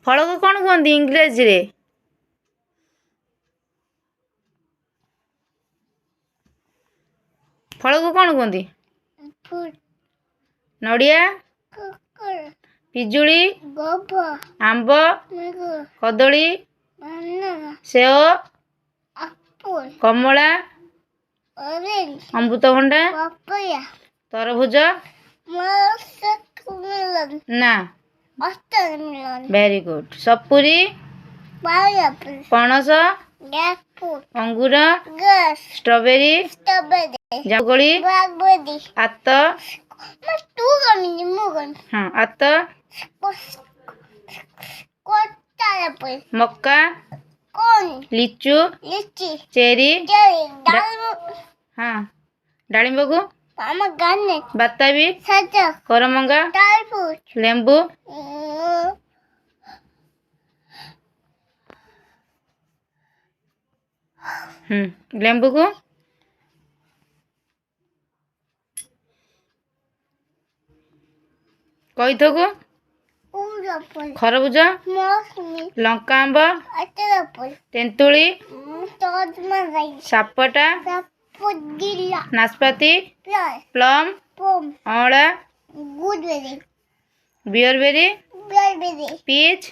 ଫଳକୁ କ'ଣ କୁହନ୍ତି ଇଂରାଜୀରେ? ଫଳକୁ କ'ଣ କୁହନ୍ତି? ନଡ଼ିଆ, ପିଜୁଳି, ଆମ୍ବ, କଦଳୀ, ସେଓ, କମଳା, ଅମୃତଭଣ୍ଡା, ତରଭୁଜ, ନା, ଭେରି ଗୁଡ୍, ସପୁରୀ, ପଣସ, ଅଙ୍ଗୁର, ଷ୍ଟ୍ରବେରୀ, ଜାମୁକୋଳି, ଆତ, ଆତ, ମକା, ଲିଚୁ, ଚେରି, ଡାଳିମ୍ବକୁ ବାତାବି, କରମଙ୍ଗା, ଲେମ୍ବୁ, ଲେମ୍ବୁକୁ କଇଥକୁ ଖରବୁଜ, ଲଙ୍କା ଆମ୍ବ, ତେନ୍ତୁଳି, ସାପଟା, ନାସପାତି, ପ୍ଲମ୍, ଅଁଳା, ବିୟରବେରୀ, ପିଚ୍,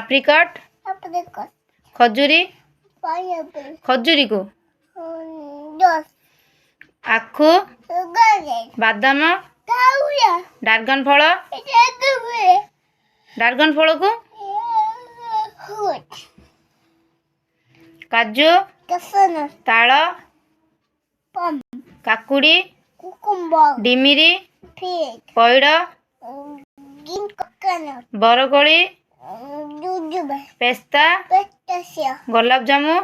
ଆପ୍ରିକଟ୍, ଖଜୁରୀ, ଖଜୁରୀକୁ ଆଖୁ, ବାଦାମ, ଡ୍ରାଗନ ଫଳ, ଡ୍ରାଗନ ଫଳକୁ କାଜୁ, ତାଳ, କାକୁଡ଼ି, ଡିମିରି, ପଇଡ଼, ବରକୋଳି, ପେସ୍ତା, ଗୋଲାପଜାମୁ,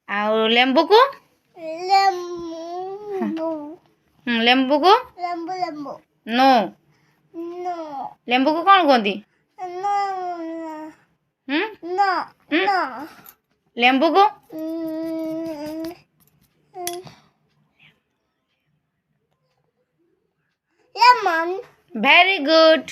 ଆଉ ଲେମ୍ବୁକୁ ନୋ, ଲେମ୍ବୁକୁ କ'ଣ କୁହନ୍ତି? ଲେମ୍ବୁକୁ ଭେରି ଗୁଡ୍।